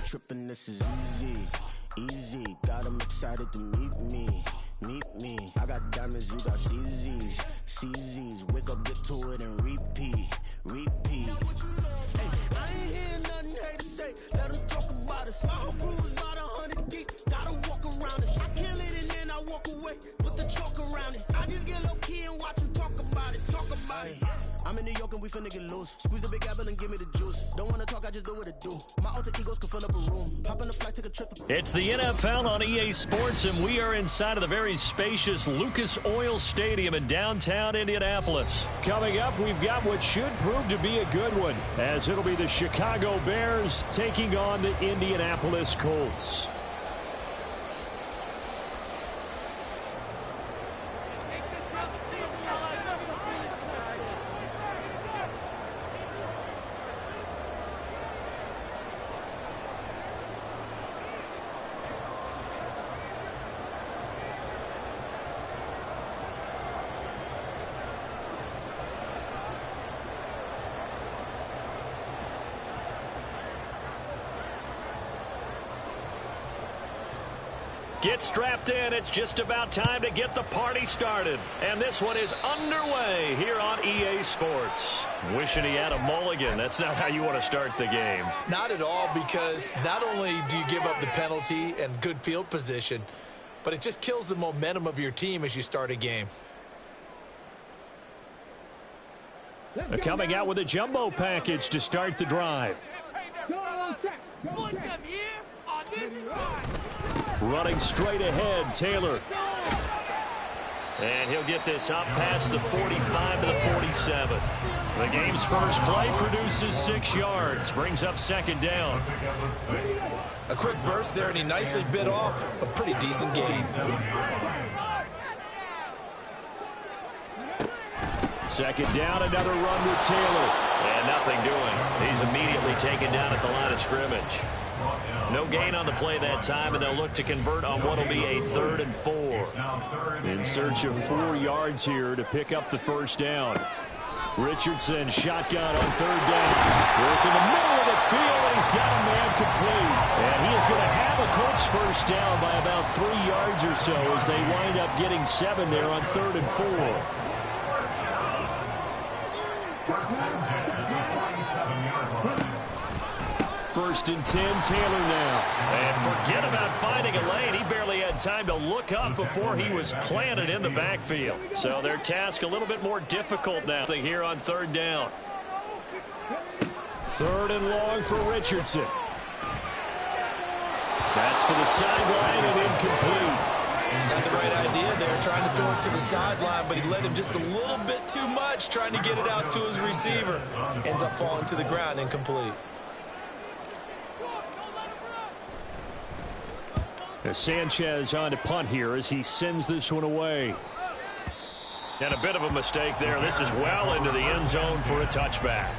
tripping, this is easy, easy. Got them excited to meet me, meet me. I got diamonds, you got CZs, CZs. Wake up, get to it, and repeat, repeat. Hey, I ain't hearing nothing hate to say. Let us talk about it. My whole crew is about 100 deep. Gotta walk around it. I kill it and then I walk away with the chalk around it. I just get low key and watch them talk about it, talk about it. I'm in New York and we finna get loose. Squeeze the big apple and give me the juice. Don't wanna talk, I just do what it do. My alter egos can fill up a room. Hop on the flight, take a trip. It's the NFL on EA Sports, and we are inside of the very spacious Lucas Oil Stadium in downtown Indianapolis. Coming up, we've got what should prove to be a good one, as it'll be the Chicago Bears taking on the Indianapolis Colts. Get strapped in. It's just about time to get the party started. And this one is underway here on EA Sports. Wishing he had a mulligan. That's not how you want to start the game. Not at all, because not only do you give up the penalty and good field position, but it just kills the momentum of your team as you start a game. Coming out with a jumbo package to start the drive. Running straight ahead, Taylor. And he'll get this up past the 45 to the 47. The game's first play produces 6 yards. Brings up second down. A quick burst there, and he nicely bit off a pretty decent gain. Second down, another run with Taylor. And nothing doing. He's immediately taken down at the line of scrimmage. No gain on the play that time, and they'll look to convert on what will be a 3rd and 4. In search of 4 yards here to pick up the first down. Richardson shotgun on 3rd down. Work in the middle of the field, and he's got a man complete. And he is going to have a Colts first down by about 3 yards or so as they wind up getting 7 there on 3rd and 4. First and 10, Taylor now. And forget about finding a lane. He barely had time to look up before he was planted in the backfield. So their task a little bit more difficult now here on 3rd down. 3rd and long for Richardson. That's to the sideline and incomplete. Had the right idea there, trying to throw it to the sideline, but he let him just a little bit too much, trying to get it out to his receiver. Ends up falling to the ground, incomplete. Sanchez on to punt here as he sends this one away. And a bit of a mistake there. This is well into the end zone for a touchback.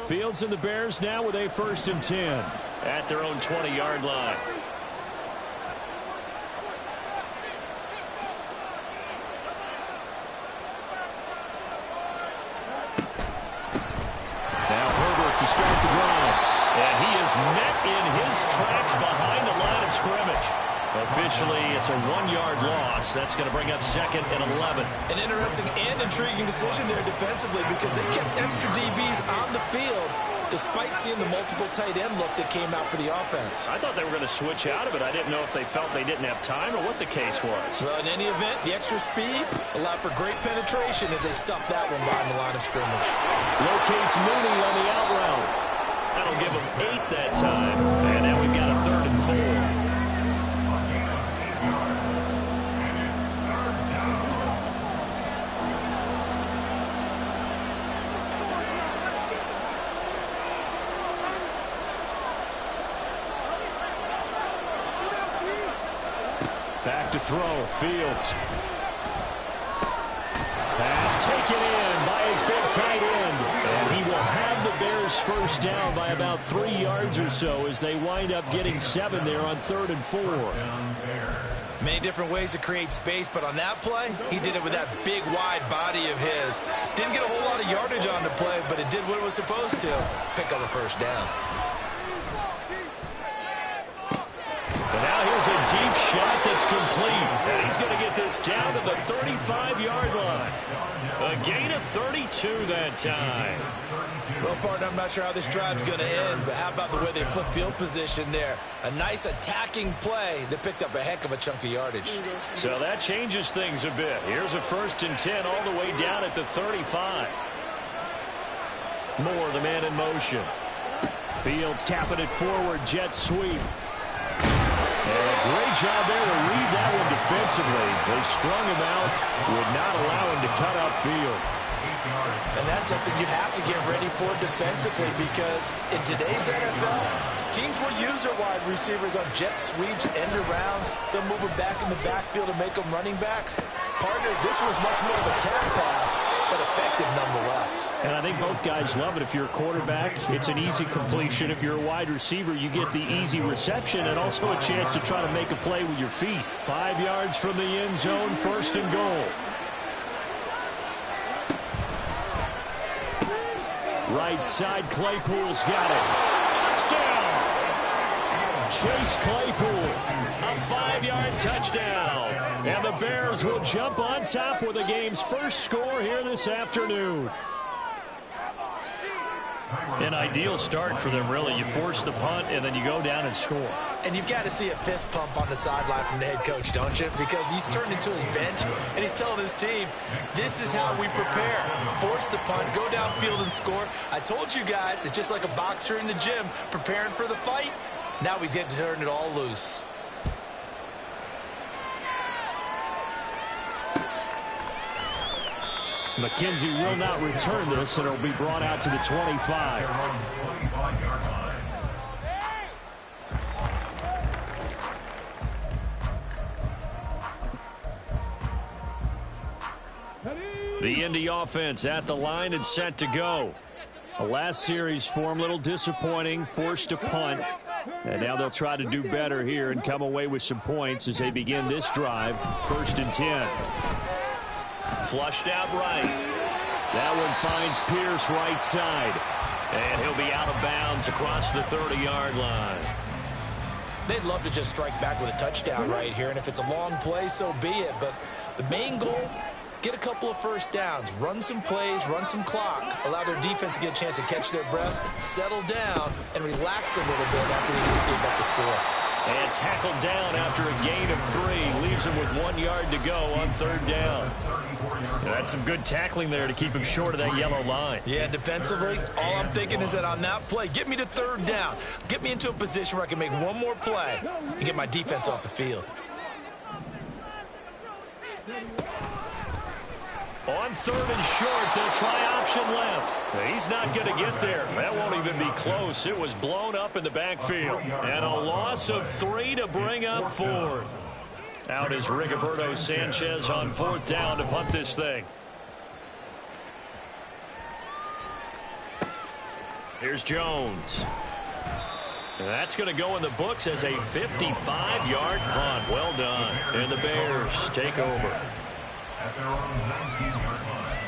Fields and the Bears now with a 1st and 10 at their own 20-yard line. Now Herbert to start the drive. And he is met in his tracks behind the line of scrimmage. Officially, it's a 1-yard loss. That's going to bring up 2nd and 11. An interesting and intriguing decision there defensively, because they kept extra DBs on the field despite seeing the multiple tight end look that came out for the offense. I thought they were going to switch out of it. I didn't know if they felt they didn't have time or what the case was. Well, in any event, the extra speed allowed for great penetration as they stuffed that one behind the line of scrimmage. Locates Mooney on the out route. That'll give them 8 that time. And now we've got a 3rd and 4. Back to throw. Fields. Pass taken in by his big tight end. And he will have the Bears first down by about 3 yards or so as they wind up getting 7 there on 3rd and 4. Many different ways to create space, but on that play, he did it with that big, wide body of his. Didn't get a whole lot of yardage on the play, but it did what it was supposed to. Pick up a first down. And now here's a deep shot that's complete. And he's going to get this down to the 35-yard line. A gain of 32 that time. Well, partner, I'm not sure how this drive's going to end, but how about the way they flip field position there? A nice attacking play that picked up a heck of a chunk of yardage. So that changes things a bit. Here's a 1st and 10 all the way down at the 35. Moore, the man in motion. Fields tapping it forward, jet sweep. And a great job there to read that one defensively. They strung him out, would not allow him to cut upfield. And that's something you have to get ready for defensively, because in today's NFL, teams will use their wide receivers on jet sweeps, end arounds. They'll move them back in the backfield and make them running backs. Partner, this was much more of a tap pass, but effective nonetheless. And I think both guys love it. If you're a quarterback, it's an easy completion. If you're a wide receiver, you get the easy reception and also a chance to try to make a play with your feet. 5 yards from the end zone, 1st and goal. Right side, Claypool's got it. Touchdown! Chase Claypool, a 5-yard touchdown. And the Bears will jump on top with the game's first score here this afternoon. An ideal start for them, really. You force the punt, and then you go down and score. And you've got to see a fist pump on the sideline from the head coach, don't you? Because he's turned into his bench, and he's telling his team, this is how we prepare. Force the punt, go downfield and score. I told you guys, it's just like a boxer in the gym preparing for the fight. Now we get to turn it all loose. McKenzie will not return this, and it'll be brought out to the 25. The Indy offense at the line and set to go. The last series for him, a little disappointing, forced to punt. And now they'll try to do better here and come away with some points as they begin this drive. 1st and 10. Flushed out right. That one finds Pierce right side. And he'll be out of bounds across the 30-yard line. They'd love to just strike back with a touchdown right here, and if it's a long play, so be it. But the main goal, get a couple of first downs, run some plays, run some clock, allow their defense to get a chance to catch their breath, settle down, and relax a little bit after they just gave up the score. And tackled down after a gain of 3. Leaves him with 1 yard to go on 3rd down. That's some good tackling there to keep him short of that yellow line. Yeah, defensively, all I'm thinking is that on that play, get me to 3rd down. Get me into a position where I can make one more play and get my defense off the field. On 3rd and short, they'll try option left. He's not going to get there. That won't even be close. It was blown up in the backfield. And a loss of 3 to bring up 4th. Out is Rigoberto Sanchez on 4th down to punt this thing. Here's Jones. And that's going to go in the books as a 55-yard punt. Well done. And the Bears take over. At their own 19-yard line.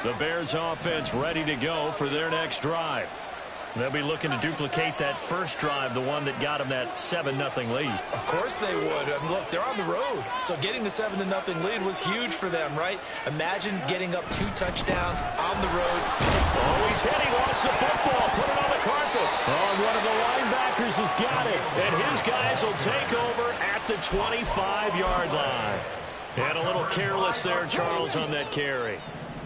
The Bears offense ready to go for their next drive. They'll be looking to duplicate that first drive, the one that got them that 7-0 lead. Of course they would. I mean, look, they're on the road. So getting the 7-0 lead was huge for them, right? Imagine getting up 2 touchdowns on the road. Oh, he's hit. He lost the football. Put it on the carpet. Oh, one of the linebackers has got it. And his guys will take over at the 25-yard line. And a little careless there, Charles, on that carry.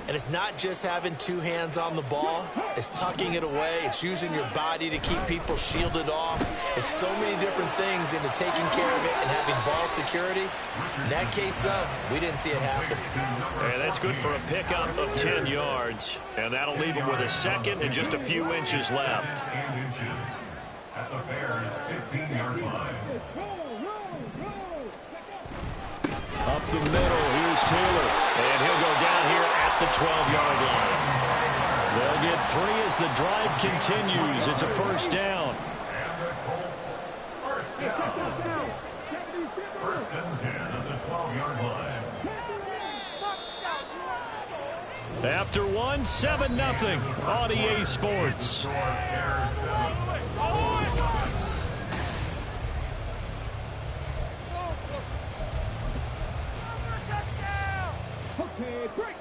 And it's not just having 2 hands on the ball. It's tucking it away. It's using your body to keep people shielded off. It's so many different things into taking care of it and having ball security. In that case, though, we didn't see it happen. And that's good for a pickup of 10 yards. And that'll leave him with a second and just a few inches left. at the Bears' 15-yard line. Up the middle, here's Taylor. And he'll go down here at the 12-yard line. They'll get 3 as the drive continues. It's a first down. And the Colts, first down. First and 10 at the 12-yard line. After 1, 7-0 on EA Sports.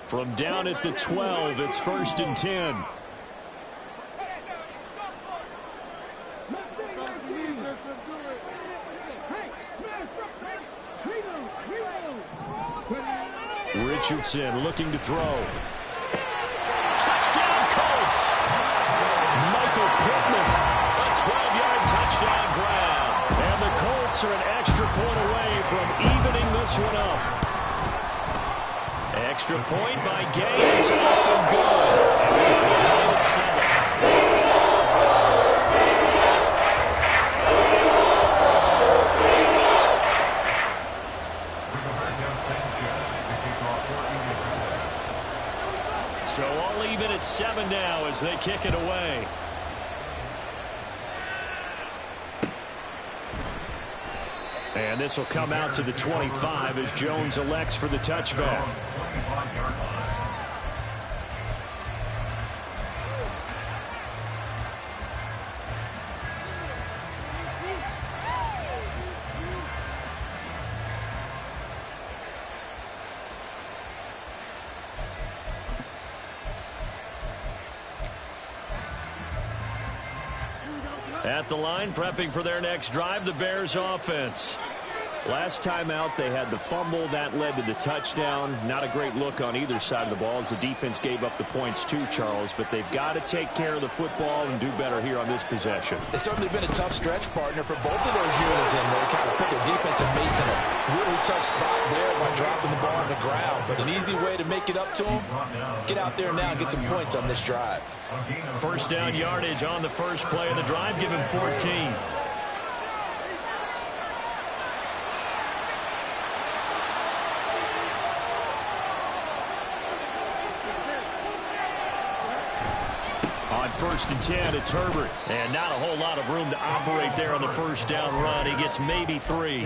From down at the 12, it's first and 10. Richardson looking to throw. Touchdown Colts! Michael Pittman, a 12-yard touchdown grab. And the Colts are an extra point away from evening this one up. Extra point by Gaines, up and good. And it's held at 7. So all even at 7 now as they kick it away. And this will come out to the 25 as Jones elects for the touchback. At the line, prepping for their next drive, the Bears offense. Last time out, they had the fumble. That led to the touchdown. Not a great look on either side of the ball as the defense gave up the points too, Charles. But they've got to take care of the football and do better here on this possession. It's certainly been a tough stretch, partner, for both of those units. And they kind of put their defensive mates in a really tough spot there by dropping the ball on the ground. But an easy way to make it up to them, get out there now and get some points on this drive. First down yardage on the first play of the drive, give him 14. On first and 10, it's Herbert. And not a whole lot of room to operate there on the first down run. He gets maybe 3.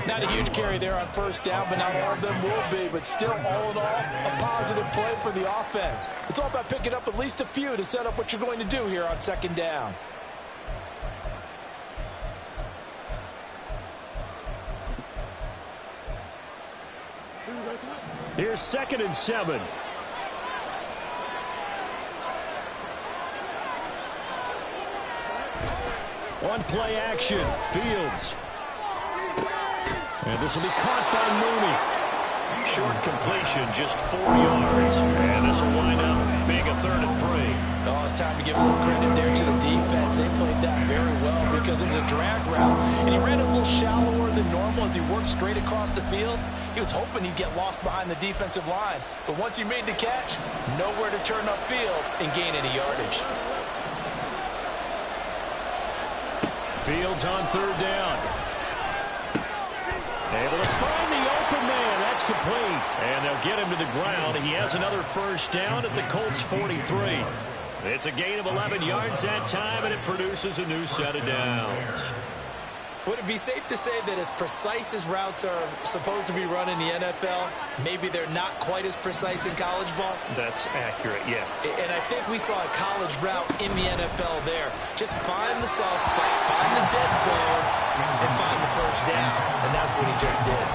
Not a huge carry there on first down, but not all of them will be. But still, all in all, a positive play for the offense. It's all about picking up at least a few to set up what you're going to do here on second down. Here's second and 7. One play action. Fields. And this will be caught by Mooney. Short completion, just 4 yards. And this will wind up being a 3rd and 3. Oh, it's time to give a little credit there to the defense. They played that very well because it was a drag route. And he ran a little shallower than normal as he worked straight across the field. He was hoping he'd get lost behind the defensive line. But once he made the catch, nowhere to turn upfield and gain any yardage. Fields on 3rd down. Able to find the open man. That's complete. And they'll get him to the ground. He has another first down at the Colts 43. It's a gain of 11 yards that time, and it produces a new set of downs. Would it be safe to say that as precise as routes are supposed to be run in the NFL, maybe they're not quite as precise in college ball? That's accurate, yeah. And I think we saw a college route in the NFL there. Just find the soft spot, find the dead zone, and find the first down. And that's what he just did.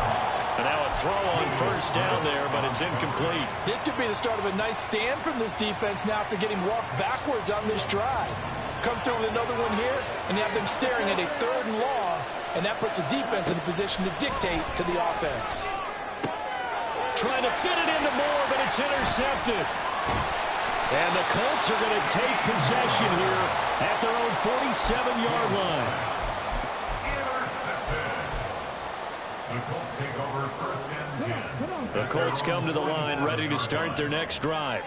And now a throw on first down there, but it's incomplete. This could be the start of a nice stand from this defense now after getting walked backwards on this drive. Come through with another one here, and you have them staring at a 3rd and long, and that puts the defense in a position to dictate to the offense. Trying to fit it into Moore, but it's intercepted. And the Colts are going to take possession here at their own 47-yard line. Intercepted. The Colts take over first and 10. The Colts come to the line ready to start their next drive.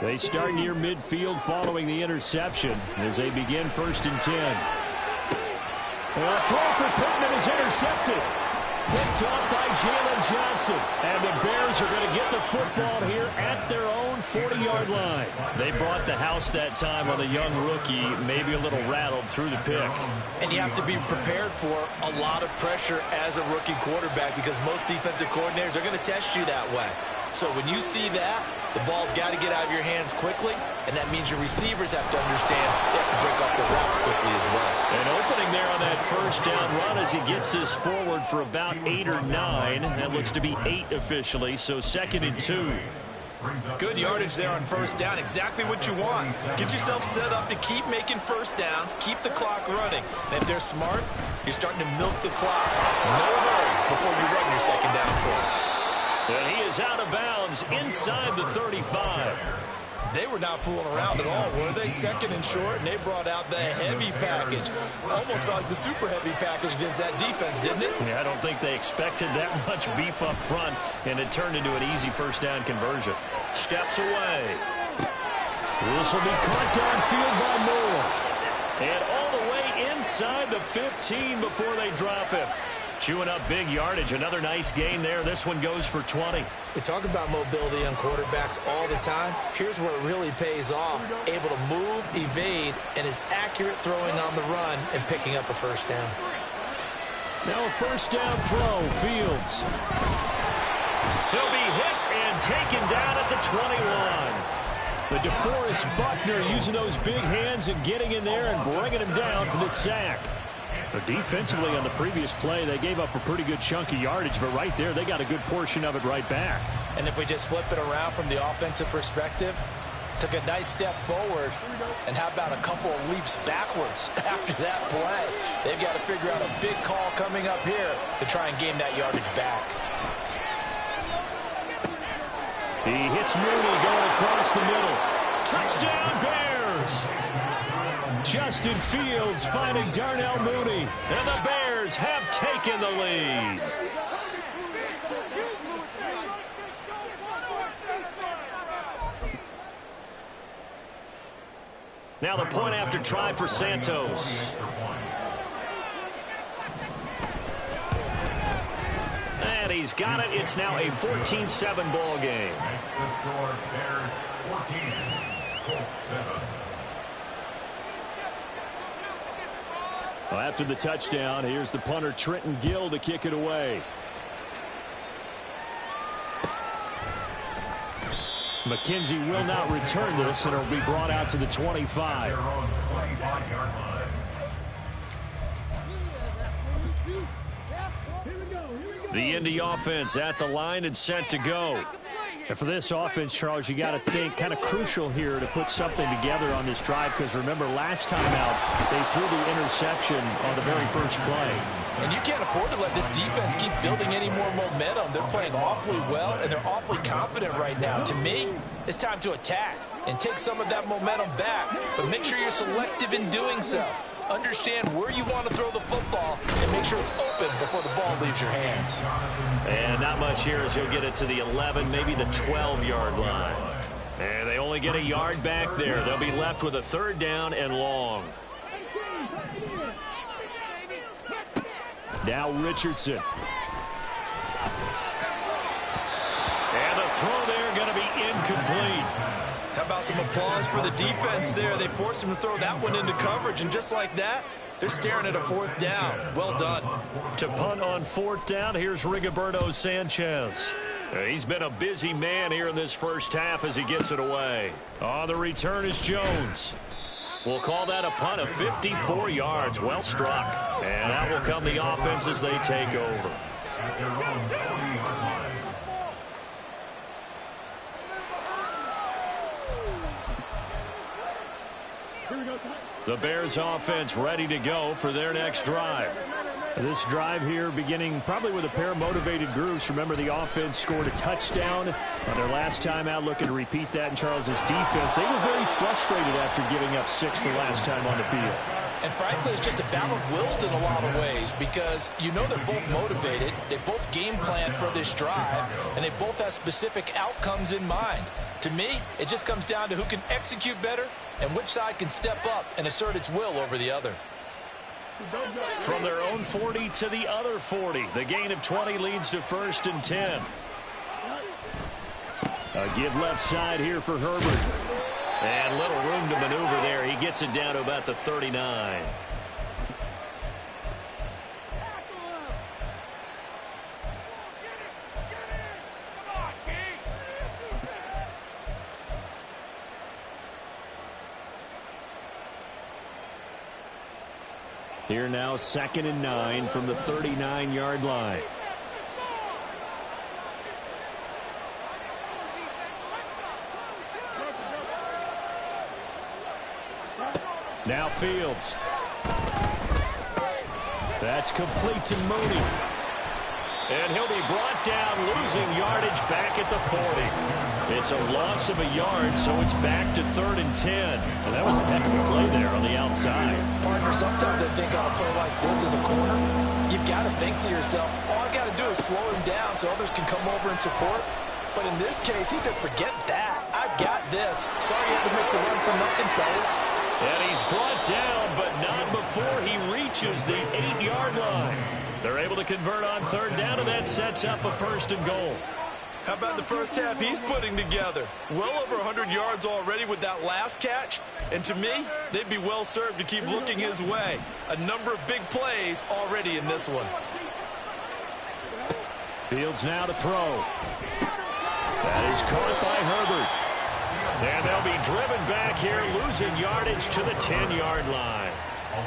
They start near midfield following the interception as they begin first and 10. Well, throw for Pittman is intercepted. Picked up by Jalen Johnson. And the Bears are going to get the football here at their own 40-yard line. They brought the house that time on the young rookie, maybe a little rattled through the pick. And you have to be prepared for a lot of pressure as a rookie quarterback because most defensive coordinators are going to test you that way. So when you see that, the ball's got to get out of your hands quickly, and that means your receivers have to understand they have to break off the routes quickly as well. An opening there on that first down run as he gets this forward for about 8 or 9. That looks to be 8 officially, so 2nd and 2. Good yardage there on first down, exactly what you want. Get yourself set up to keep making first downs, keep the clock running. And if they're smart, you're starting to milk the clock. No hurry before you run your second down play. And he is out of bounds inside the 35. They were not fooling around at all, were they? 2nd and short, and they brought out the heavy package. Almost like the super heavy package against that defense, didn't it? Yeah, I don't think they expected that much beef up front, and it turned into an easy first down conversion. Steps away. This will be caught downfield by Moore. And all the way inside the 15 before they drop him. Chewing up big yardage. Another nice gain there. This one goes for 20. They talk about mobility on quarterbacks all the time. Here's where it really pays off. Able to move, evade, and is accurate throwing on the run and picking up a first down. Now a first down throw. Fields. He'll be hit and taken down at the 21. The DeForest Buckner using those big hands and getting in there and bringing him down for the sack. But defensively on the previous play, they gave up a pretty good chunk of yardage, but right there, they got a good portion of it right back. And if we just flip it around from the offensive perspective, took a nice step forward, and how about a couple of leaps backwards after that play? They've got to figure out a big call coming up here to try and gain that yardage back. He hits Mooney going across the middle. Touchdown, Bears! Justin Fields finding Darnell Mooney, and the Bears have taken the lead. Now the point after try for Santos. And he's got it. It's now a 14-7 ball game. Next the score, Bears 14, Colts 7. Well, after the touchdown, here's the punter Trenton Gill to kick it away. McKenzie will not return this, and it'll be brought out to the 25. The Indy offense at the line and set to go. And for this offense, Charles, you got to think kind of crucial here to put something together on this drive, because remember, last time out, they threw the interception on the very first play. And you can't afford to let this defense keep building any more momentum. They're playing awfully well, and they're awfully confident right now. To me, it's time to attack and take some of that momentum back, but make sure you're selective in doing so. Understand where you want to throw the football and make sure it's open before the ball leaves your hands. And not much here as he'll get it to the 11, maybe the 12-yard line. And they only get a yard back there. They'll be left with a 3rd down and long. Now Richardson. And the throw there going to be incomplete. How about some applause for the defense there? They forced him to throw that one into coverage, and just like that, they're staring at a 4th down. Well done. To punt on 4th down, here's Rigoberto Sanchez. He's been a busy man here in this first half as he gets it away. On the return is Jones. We'll call that a punt of 54 yards. Well struck. And that will come the offense as they take over. At their own 40-yard line. The Bears offense ready to go for their next drive. This drive here beginning probably with a pair of motivated groups. Remember, the offense scored a touchdown on their last time out, looking to repeat that in Charles's defense. They were very frustrated after giving up 6 the last time on the field. And frankly, it's just a battle of wills in a lot of ways, because you know they're both motivated, they both game plan for this drive, and they both have specific outcomes in mind. To me, it just comes down to who can execute better and which side can step up and assert its will over the other. From their own 40 to the other 40. The gain of 20 leads to 1st and 10. A give left side here for Herbert. And little room to maneuver there. He gets it down to about the 39. Here now, 2nd and 9 from the 39-yard line. Now Fields. That's complete to Mooney. And he'll be brought down, losing yardage back at the 40. It's a loss of a yard, so it's back to 3rd and 10. And that was a heck of a play there on the outside. Partner, sometimes I think on a play like this as a corner, you've got to think to yourself, all I got to do is slow him down so others can come over and support. But in this case, he said, forget that. I've got this. Sorry you had to make the run for nothing, fellas. And he's brought down, but not before he reaches the 8-yard line. They're able to convert on 3rd down, and that sets up a 1st and goal. How about the first half he's putting together? Well over 100 yards already with that last catch. And to me, they'd be well served to keep looking his way. A number of big plays already in this one. Fields now to throw. That is caught by Herbert. And they'll be driven back here, losing yardage to the 10-yard line.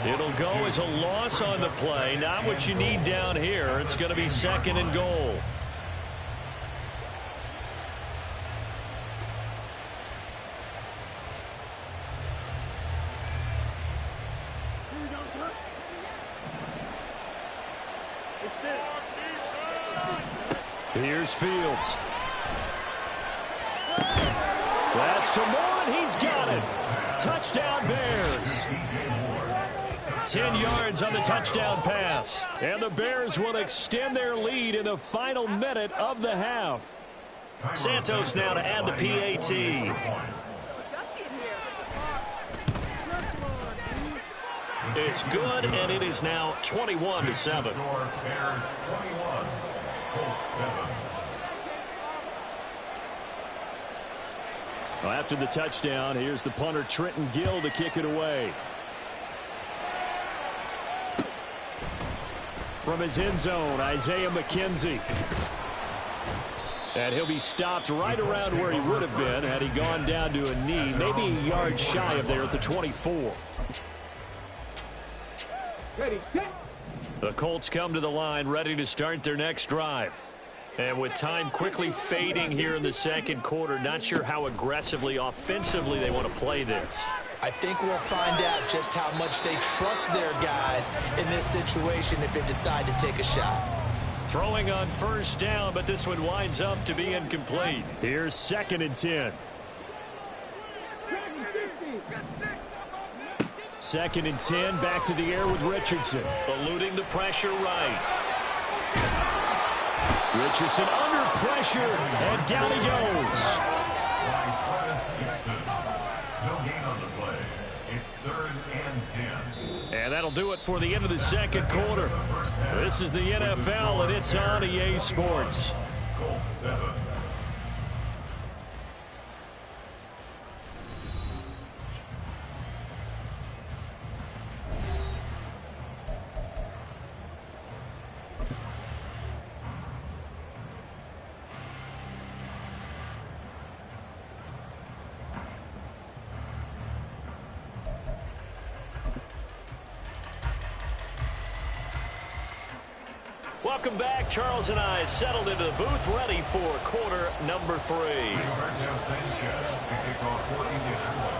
It'll go as a loss on the play. Not what you need down here. It's going to be 2nd and goal. Here's Fields. That's to Moore, and he's got it. Touchdown, Bears. 10 yards on the touchdown pass. And the Bears will extend their lead in the final minute of the half. Santos now to add the PAT. It's good, and it is now 21-7. Bears 21, Colts 7. Well, after the touchdown, here's the punter Trenton Gill to kick it away. From his end zone, Isaiah McKenzie. And he'll be stopped right around where he would have been had he gone down to a knee, maybe a yard shy of there at the 24. Ready, set. The Colts come to the line ready to start their next drive. And with time quickly fading here in the 2nd quarter, not sure how aggressively, offensively they want to play this. I think we'll find out just how much they trust their guys in this situation if they decide to take a shot. Throwing on 1st down, but this one winds up to be incomplete. Here's 2nd and 10. 2nd and 10, back to the air with Richardson. Eluding the pressure right. Richardson under pressure, and down he goes. No gain on the play. It's 3rd and 10. And that'll do it for the end of the 2nd quarter. This is the NFL, and it's on EA Sports. Colts 7. Welcome back. Charles and I settled into the booth, ready for quarter number 3.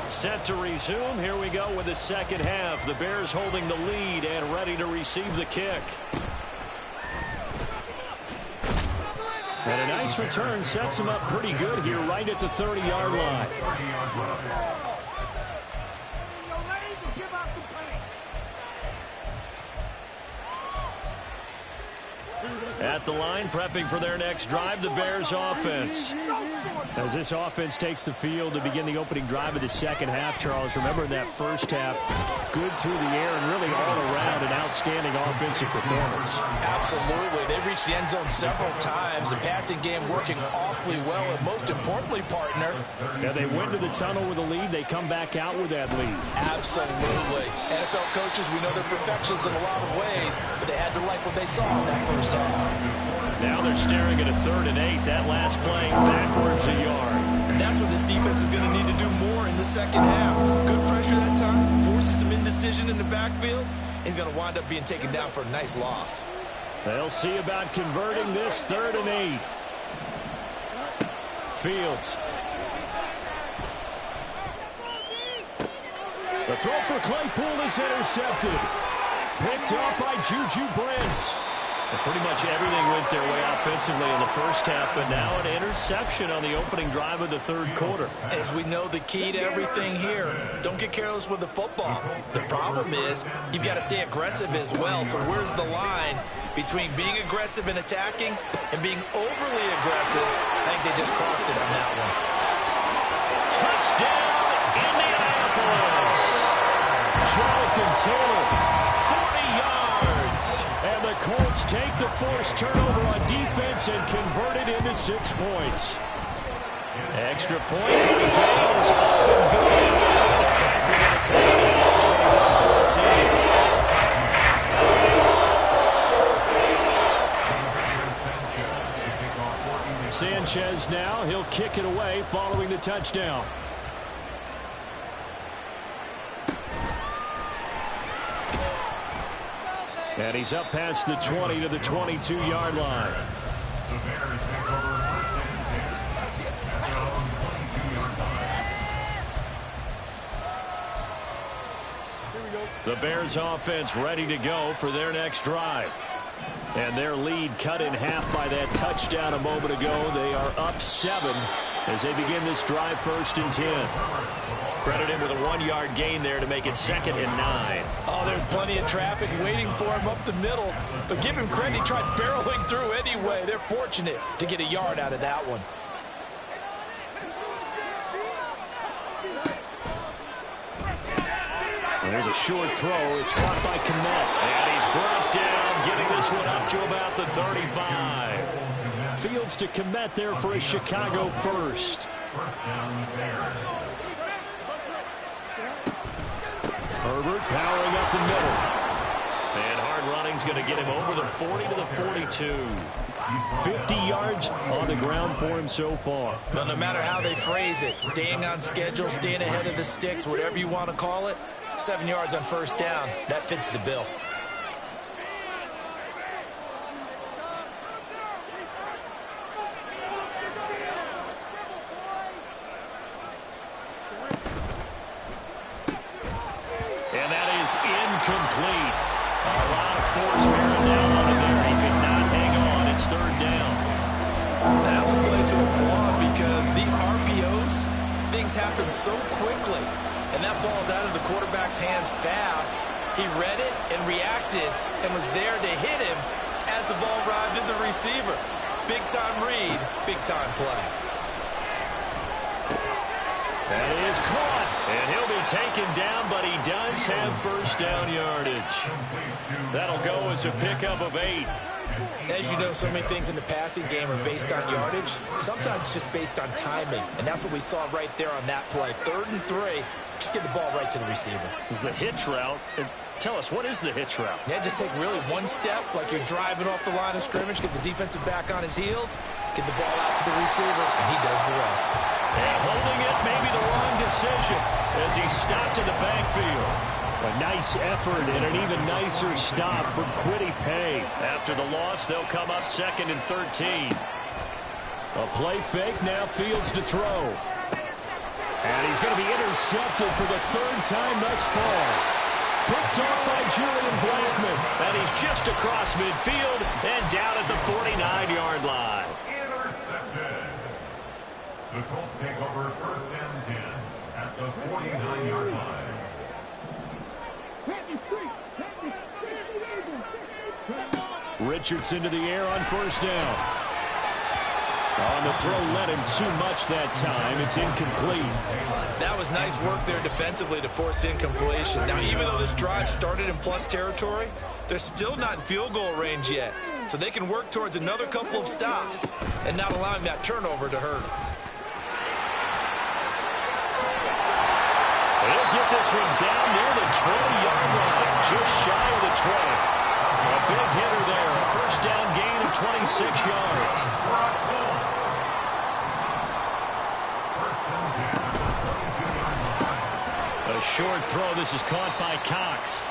Set to resume. Here we go with the 2nd half. The Bears holding the lead and ready to receive the kick. And a nice return sets him up pretty good here right at the 30-yard line. At the line, prepping for their next drive, the Bears offense. As this offense takes the field to begin the opening drive of the second half, Charles, remember in that first half, good through the air and really all around an outstanding offensive performance. Absolutely. They reached the end zone several times. The passing game working awfully well, and most importantly, partner. Yeah, they went to the tunnel with a lead. They come back out with that lead. Absolutely. NFL coaches, we know they're perfectionists in a lot of ways, but they had to like what they saw in that first half. Now they're staring at a 3rd and 8. That last play backwards a yard. And that's what this defense is going to need to do more in the second half. Good pressure that time, forces some indecision in the backfield. He's going to wind up being taken down for a nice loss. They'll see about converting this 3rd and 8. Fields. The throw for Claypool is intercepted. Picked off by Juju Brents. And pretty much everything went their way offensively in the first half, but now an interception on the opening drive of the 3rd quarter. As we know, the key to everything here, don't get careless with the football. The problem is you've got to stay aggressive as well. So where's the line between being aggressive and attacking and being overly aggressive? I think they just crossed it on that one. Touchdown, Indianapolis! Jonathan Taylor, 40 yards. And the Colts take the forced turnover on defense and convert it into 6 points. Extra point by Gales, up and good. Back we get a touchdown, 21-14. Sanchez now, he'll kick it away following the touchdown. And he's up past the 20 to the 22-yard line. The Bears take over 1st and 10 at their own 22-yard line. The Bears offense ready to go for their next drive. And their lead cut in half by that touchdown a moment ago. They are up 7 as they begin this drive 1st and 10. Credit him with a 1-yard gain there to make it 2nd and 9. Oh, there's plenty of traffic waiting for him up the middle. But give him credit, he tried barreling through anyway. They're fortunate to get a yard out of that one. There's a short throw. It's caught by Kmet. And he's brought down, getting this one up to about the 35. Fields to Kmet there for a Chicago first. First down, Bears. Herbert powering up the middle. And hard running's going to get him over the 40 to the 42. 50 yards on the ground for him so far. Well, no matter how they phrase it, staying on schedule, staying ahead of the sticks, whatever you want to call it, 7 yards on first down, that fits the bill. And that is incomplete. A lot of force bearing down on him there. He could not hang on. It's 3rd down. That's a play to applaud because these RPOs, things happen so quickly. And that ball's out of the quarterback's hands fast. He read it and reacted and was there to hit him as the ball arrived at the receiver. Big-time read, big-time play. That is caught. And he'll be taken down, but he does have first down yardage. That'll go as a pickup of 8. As you know, so many things in the passing game are based on yardage. Sometimes it's just based on timing. And that's what we saw right there on that play. 3rd and 3. Just get the ball right to the receiver. Is the hitch route. Tell us, what is the hitch route? Yeah, just take really one step like you're driving off the line of scrimmage, get the defensive back on his heels, get the ball out to the receiver, and he does the rest. And holding it may be the wrong decision as he stopped in the backfield. A nice effort and an even nicer stop from Kwity Paye. After the loss, they'll come up 2nd and 13. A play fake, now Fields to throw. And he's going to be intercepted for the 3rd time thus far. Picked off by Julian Blackman. And he's just across midfield and down at the 49-yard line. Intercepted. The Colts take over 1st and 10 at the 49-yard line. Richardson to the air on first down. On the throw, led him too much that time. It's incomplete. That was nice work there defensively to force incompletion. Now, even though this drive started in plus territory, they're still not in field goal range yet. So they can work towards another couple of stops and not allowing that turnover to hurt. They'll get this one down near the 20-yard line, just shy of the 20. A big hitter there, a first down gain of 26 yards. A short throw. This is caught by Cox.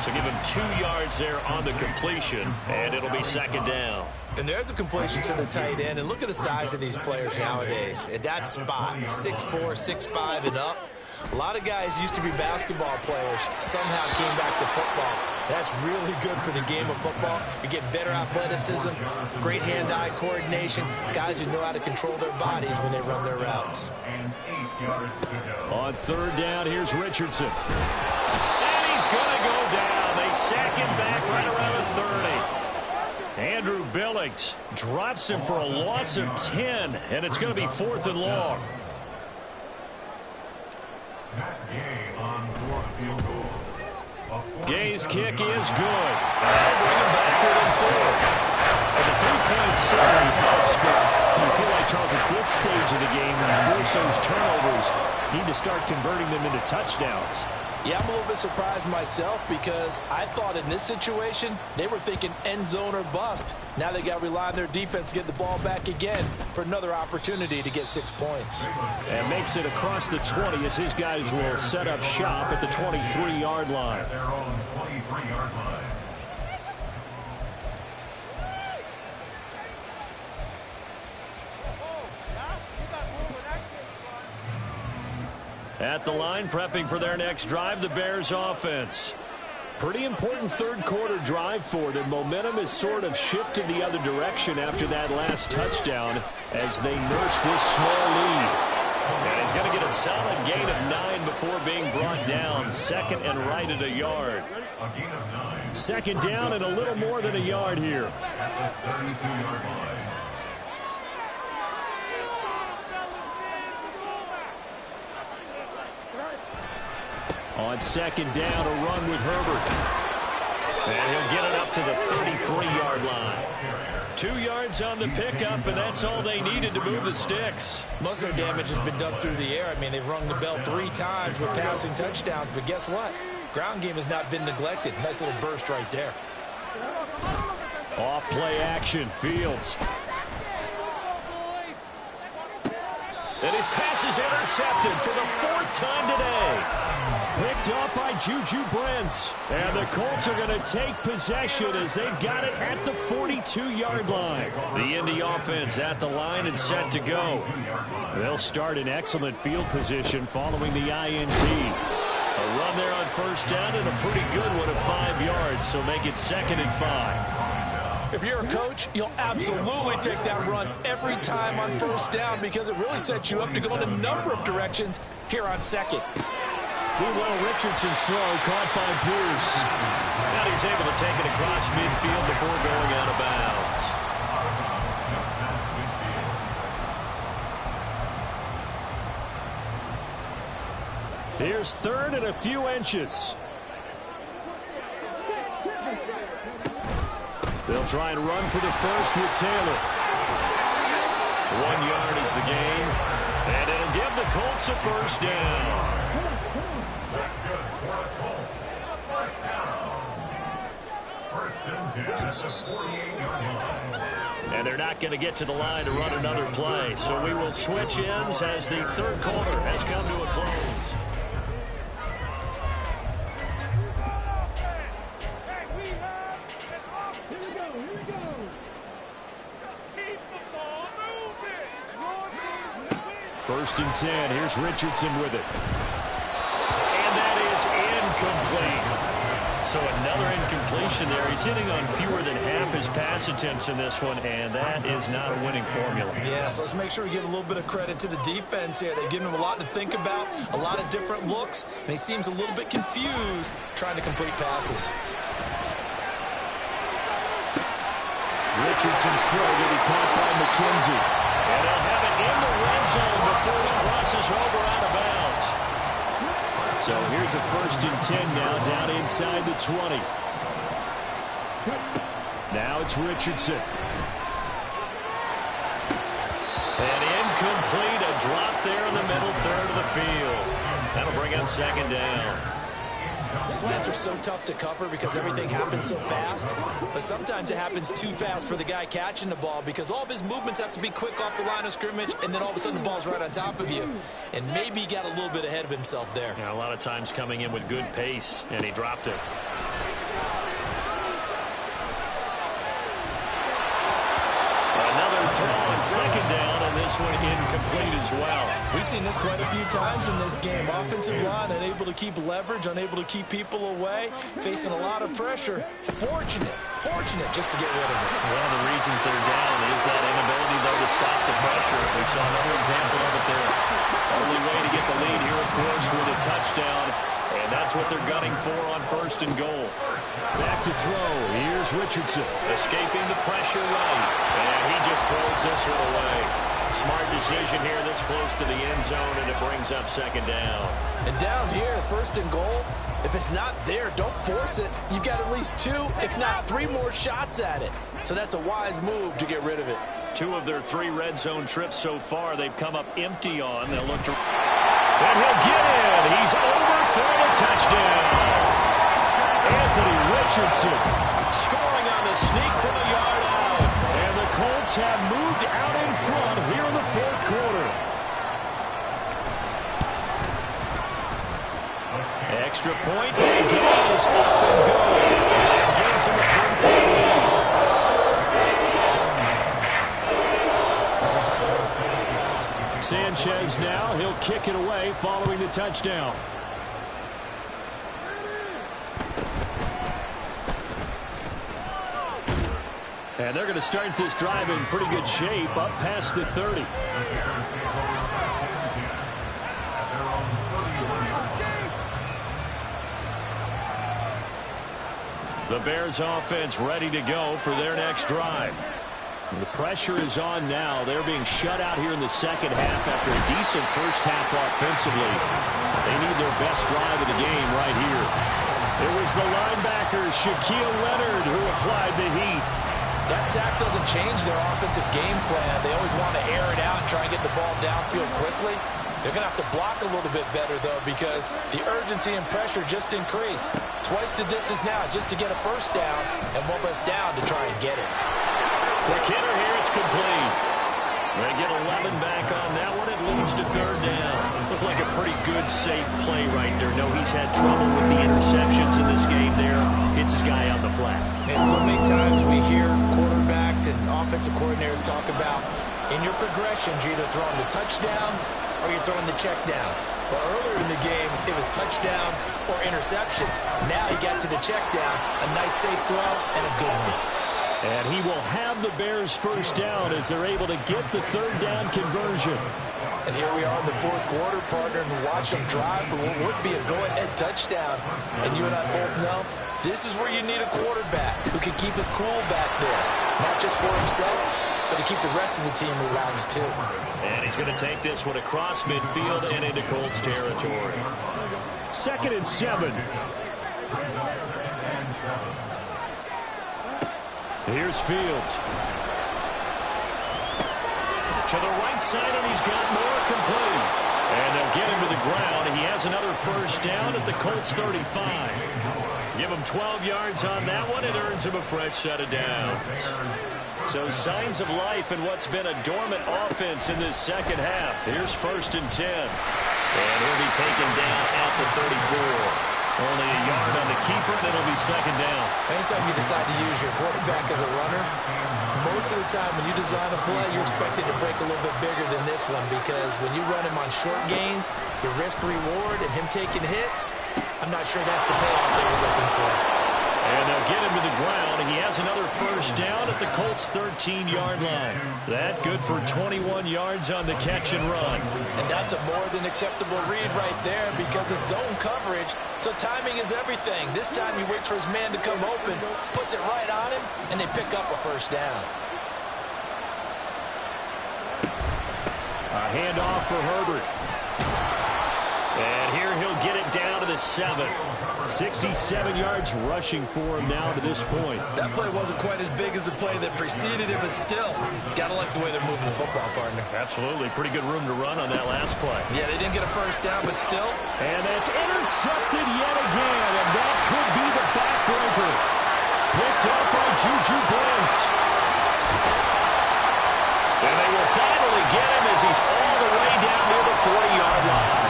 So give him 2 yards there on the completion, and it'll be second down. And there's a completion to the tight end. And look at the size of these players nowadays. At that spot, 6'4", 6'5", and up. A lot of guys used to be basketball players, somehow came back to football. That's really good for the game of football. You get better athleticism, great hand-eye coordination, guys who know how to control their bodies when they run their routes. On third down, here's Richardson. And he's going to go down. They sack him back right around the 30. Andrew Billings drops him for a loss of 10, and it's going to be 4th and long. Gay's kick is good. They'll bring him backward and forward. And the 3-point summary helps, but you feel like, Charles, at this stage of the game, when you force those turnovers, you need to start converting them into touchdowns. Yeah, I'm a little bit surprised myself because I thought in this situation they were thinking end zone or bust. Now they got to rely on their defense to get the ball back again for another opportunity to get 6 points. And makes it across the 20 as his guys will set up shop at the 23-yard line. Their own 23-yard line. At the line, prepping for their next drive, the Bears offense. Pretty important third-quarter drive for them. Momentum has sort of shifted the other direction after that last touchdown as they nurse this small lead. And he's going to get a solid gain of 9 before being brought down. Second and right at a yard. Second down and a little more than a yard here. At the 32-yard line. On second down, a run with Herbert. And he'll get it up to the 33-yard line. 2 yards on the pickup, and that's all they needed to move the sticks. Most of their damage has been done through the air. I mean, they've rung the bell 3 times with passing touchdowns, but guess what? Ground game has not been neglected. Nice little burst right there. Off play action, Fields. And his pass is intercepted for the 4th time today. Picked off by Juju Brents. And the Colts are going to take possession as they've got it at the 42-yard line. The Indy offense at the line and set to go. They'll start in excellent field position following the INT. A run there on first down and a pretty good one of 5 yards, so make it 2nd and 5. If you're a coach, you'll absolutely take that run every time on first down because it really sets you up to go in a number of directions here on second. Meanwhile, Richardson's throw caught by Pierce. And he's able to take it across midfield before going out of bounds. Here's 3rd and a few inches. They'll try and run for the first with Taylor. 1 yard is the gain, and it'll give the Colts a first down. That's good for the Colts. First down. 1st and 10 at the 48-yard line. And they're not going to get to the line to run another play, so we will switch ends as the 3rd quarter has come to a close. First and 10. Here's Richardson with it. And that is incomplete. So another incompletion there. He's hitting on fewer than half his pass attempts in this one, and that is not a winning formula. Yeah, so let's make sure we give a little bit of credit to the defense here. They've given him a lot to think about, a lot of different looks, and he seems a little bit confused trying to complete passes. Richardson's throw to be caught by McKenzie. And they'll have it in the red zone before he crosses over out of bounds. So here's a 1st and 10 now, down inside the 20. Now it's Richardson. And incomplete, a drop there in the middle third of the field. That'll bring up 2nd down. Slants are so tough to cover because everything happens so fast. But sometimes it happens too fast for the guy catching the ball because all of his movements have to be quick off the line of scrimmage, and then all of a sudden the ball's right on top of you. And maybe he got a little bit ahead of himself there. Yeah, a lot of times coming in with good pace, and he dropped it. Another throw on 2nd down, and this one incomplete as well. We've seen this quite a few times in this game. Offensive line unable to keep leverage, unable to keep people away, facing a lot of pressure. Fortunate just to get rid of it. One of the reasons they're down is that inability, though, to stop the pressure. We saw another example of it there. Only way to get the lead here, of course, with a touchdown. And that's what they're gunning for on 1st and goal. Back to throw. Here's Richardson. Escaping the pressure right. And he just throws this one away. Smart decision here this close to the end zone, and it brings up 2nd down. And down here, 1st and goal, if it's not there, don't force it. You've got at least 2, if not 3 more shots at it. So that's a wise move to get rid of it. 2 of their 3 red zone trips so far, they've come up empty on. They'll look to... And he'll get in. He's over for a touchdown. Anthony Richardson scoring on the sneak from a yard out. And the Colts have moved out in front here in the 4th quarter. Extra point. And goes up and good. And gives him a 3-point lead. Sanchez now, he'll kick it away following the touchdown. And they're going to start this drive in pretty good shape, up past the 30. The Bears offense ready to go for their next drive. The pressure is on now. They're being shut out here in the 2nd half after a decent first half offensively. They need their best drive of the game right here. It was the linebacker, Shaquille Leonard, who applied the heat. That sack doesn't change their offensive game plan. They always want to air it out and try and get the ball downfield quickly. They're going to have to block a little bit better, though, because the urgency and pressure just increased. Twice the distance now just to get a 1st down, and 1 less down to try and get it. Quick hitter here, it's complete. They get 11 back on that one. It leads to 3rd down. Looked like a pretty good, safe play right there. No, he's had trouble with the interceptions in this game there. Hits his guy out the flat. And so many times we hear quarterbacks and offensive coordinators talk about in your progressions, you're either throwing the touchdown or you're throwing the check down. But earlier in the game, it was touchdown or interception. Now he got to the check down, a nice safe throw, and a good one. And he will have the Bears' 1st down as they're able to get the 3rd down conversion. And here we are in the 4th quarter, partner, and watch them drive for what would be a go-ahead touchdown. And you and I both know this is where you need a quarterback who can keep his cool back there. Not just for himself, but to keep the rest of the team relaxed, too. And he's going to take this one across midfield and into Colts territory. 2nd and 7. Here's Fields. To the right side, and he's got more complete. And they'll get him to the ground. He has another 1st down at the Colts 35. Give him 12 yards on that one. It earns him a fresh set of downs. So signs of life in what's been a dormant offense in this 2nd half. Here's 1st and 10. And he'll be taken down at the 34. Only a yard on the keeper, and it'll be 2nd down. Anytime you decide to use your quarterback as a runner, most of the time when you design a play, you're expected to break a little bit bigger than this one because when you run him on short gains, your risk-reward and him taking hits, I'm not sure that's the payoff they were looking for. And they'll get him to the ground. He has another first down at the Colts' 13-yard line. That good for 21 yards on the catch and run. And that's a more than acceptable read right there because it's zone coverage, so timing is everything. This time he waits for his man to come open, puts it right on him, and they pick up a first down. A handoff for Herbert. And here he'll get it down to the 7. 67 yards rushing for him now to this point. That play wasn't quite as big as the play that preceded it, but still, got to like the way they're moving the football, partner. Absolutely. Pretty good room to run on that last play. Yeah, they didn't get a first down, but still. And that's intercepted yet again, and that could be the backbreaker. Picked up by Juju Brents. And they will finally get him as he's all the way down near the 40-yard line.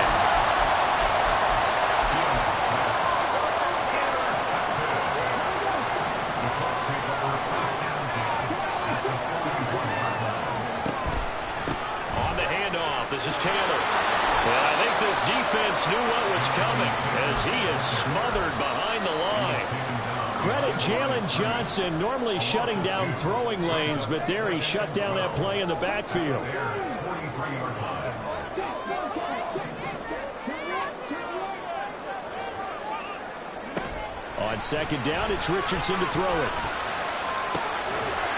This is Taylor. Well, I think this defense knew what was coming as he is smothered behind the line. Credit Jalen Johnson, normally shutting down throwing lanes, but there he shut down that play in the backfield. On second down, it's Richardson to throw it.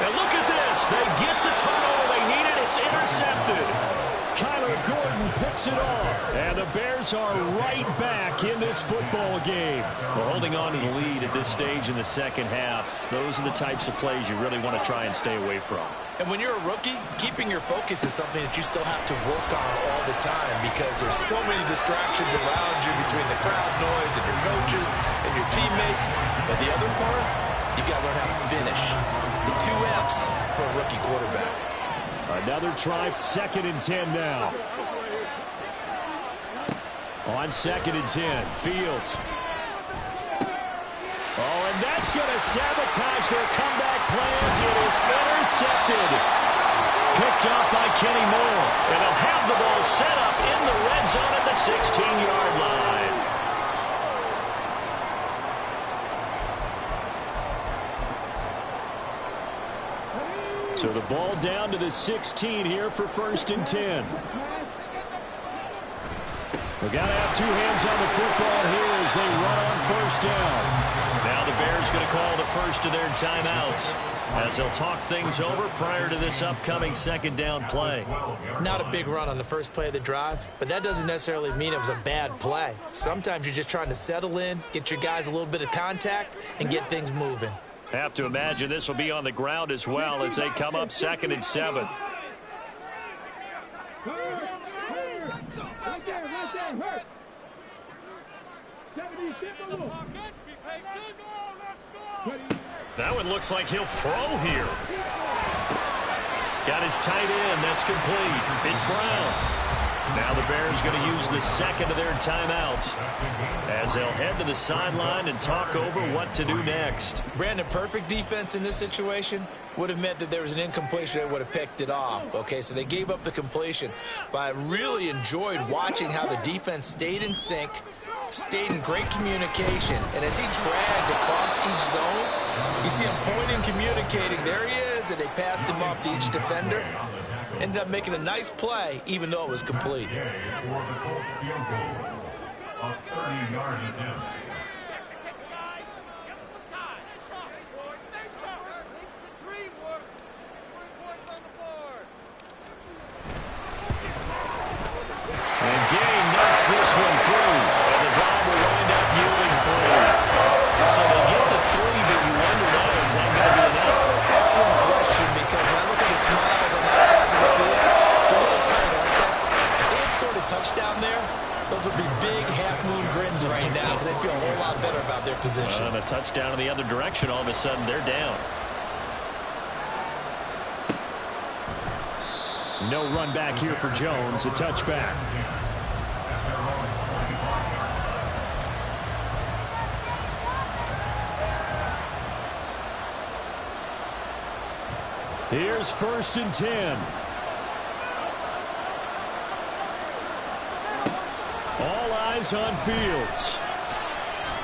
And look at this. They get the turnover they needed. It's intercepted. Kyler Gordon picks it off, and the Bears are right back in this football game. We're holding on to the lead at this stage in the second half. Those are the types of plays you really want to try and stay away from. And when you're a rookie, keeping your focus is something that you still have to work on all the time because there's so many distractions around you between the crowd noise and your coaches and your teammates. But the other part, you've got to learn how to finish. It's the 2 F's for a rookie quarterback. Another try, 2nd and 10 now. On 2nd and 10, Fields. Oh, and that's going to sabotage their comeback plans. It is intercepted. Picked off by Kenny Moore. And they'll have the ball set up in the red zone at the 16-yard line. So the ball down to the 16 here for 1st and 10. We've got to have 2 hands on the football here as they run on 1st down. Now the Bears going to call the first of their timeouts as they'll talk things over prior to this upcoming 2nd down play. Not a big run on the first play of the drive, but that doesn't necessarily mean it was a bad play. Sometimes you're just trying to settle in, get your guys a little bit of contact, and get things moving. Have to imagine this will be on the ground as well as they come up 2nd and 7. That one looks like he'll throw here. Got his tight end. That's complete. It's Brown. Now the Bears going to use the 2nd of their timeouts as they'll head to the sideline and talk over what to do next. Brandon, perfect defense in this situation would have meant that there was an incompletion that would have picked it off. Okay, so they gave up the completion. But I really enjoyed watching how the defense stayed in sync, stayed in great communication. And as he dragged across each zone, you see him pointing, communicating. There he is, and they passed him off to each defender. Ended up making a nice play, even though it was complete. And Gay knocks this one through, and the drive will wind up yielding 3. So they get to 3, but you wonder now, is that going to be enough? Excellent question, because when I look at the smiles on that side of the field, it's a little tight, aren't they? If they had scored a touchdown there, those would be big half-moon grins right now because they'd feel a whole lot better about their position. And a touchdown in the other direction, all of a sudden they're down. No run back here for Jones, a touchback. Here's 1st and 10. All eyes on Fields.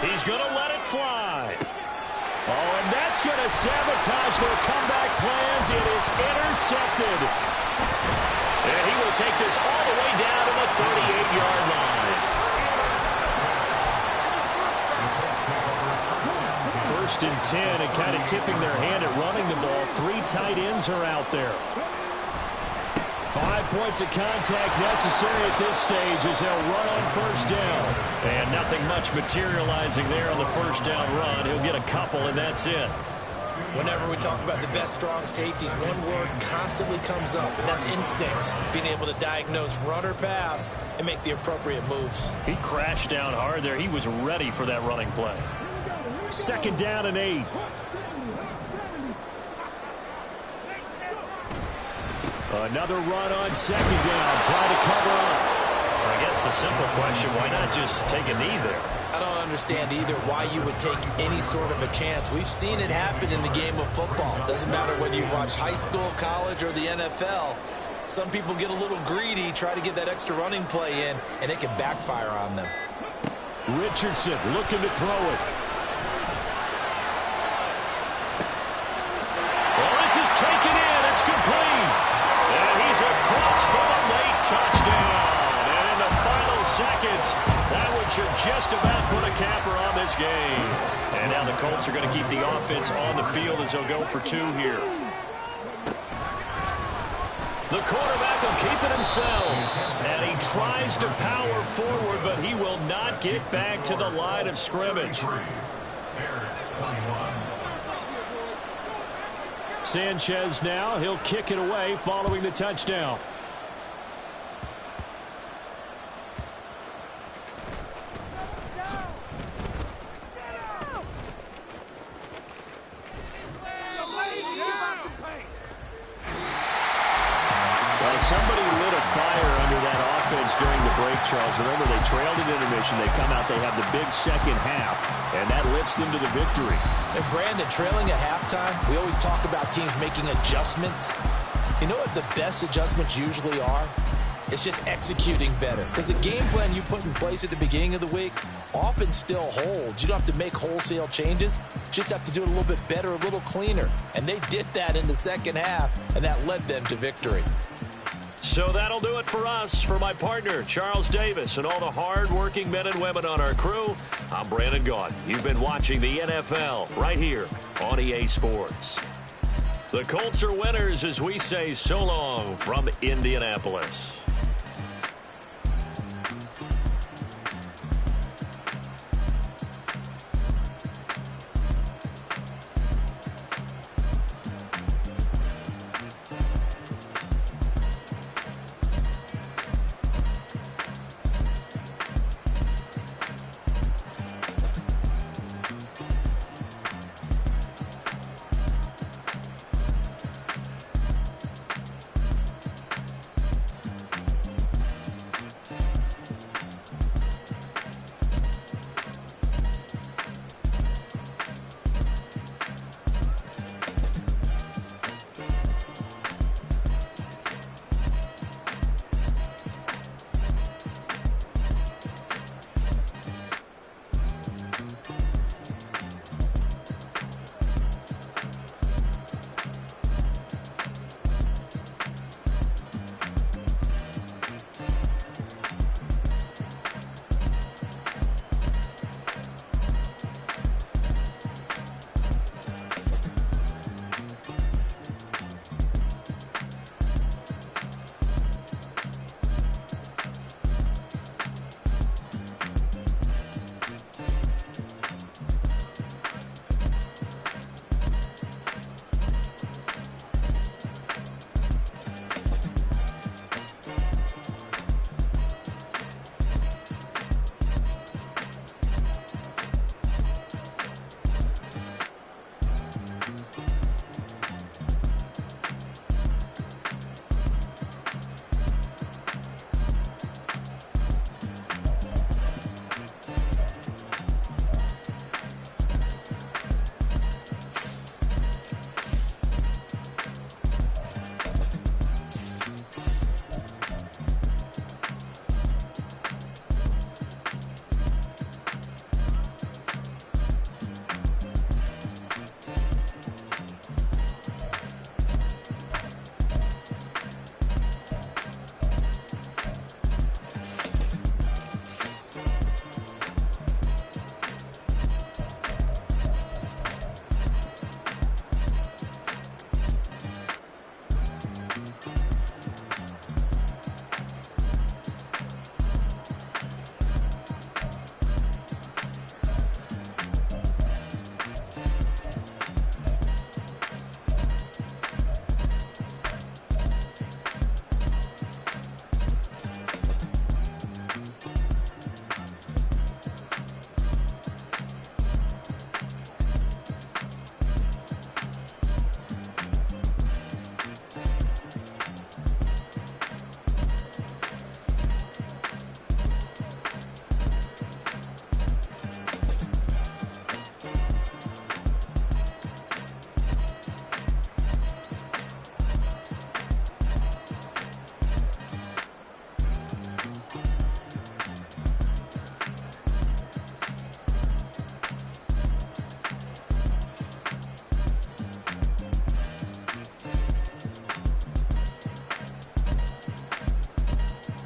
He's going to let it fly. Oh, and that's going to sabotage their comeback plans. It is intercepted. And he will take this all the way down to the 38-yard line. First and 10, and kind of tipping their hand at running the ball. 3 tight ends are out there. 5 points of contact necessary at this stage as they'll run on first down. And nothing much materializing there on the first down run. He'll get a couple, and that's it. Whenever we talk about the best strong safeties, one word constantly comes up, and that's instincts. Being able to diagnose run or pass and make the appropriate moves. He crashed down hard there. He was ready for that running play. Second down and 8. Another run on second down. Try to cover up. I guess the simple question, why not just take a knee there? I don't understand either why you would take any sort of a chance. We've seen it happen in the game of football. Doesn't matter whether you watch high school, college, or the NFL. Some people get a little greedy, try to get that extra running play in, and it can backfire on them. Richardson looking to throw it. Well, this is taken in. It's complete. And he's across for a late touchdown. And in the final seconds, that one should just about put a capper on this game. And now the Colts are going to keep the offense on the field as they'll go for 2 here. The quarterback will keep it himself. And he tries to power forward, but he will not get back to the line of scrimmage. Sanchez now, he'll kick it away following the touchdown. Well, somebody lit a fire under that offense during the break, Charles. Remember, they trailed at intermission. They come out, they have the big second half, and that lifts them to the victory. And Brandon, trailing at halftime, we always talk about teams making adjustments. You know what the best adjustments usually are? It's just executing better. Because the game plan you put in place at the beginning of the week often still holds. You don't have to make wholesale changes. You just have to do it a little bit better, a little cleaner. And they did that in the second half, and that led them to victory. So that'll do it for us. For my partner, Charles Davis, and all the hard-working men and women on our crew, I'm Brandon Gaudin. You've been watching the NFL right here on EA Sports. The Colts are winners as we say so long from Indianapolis.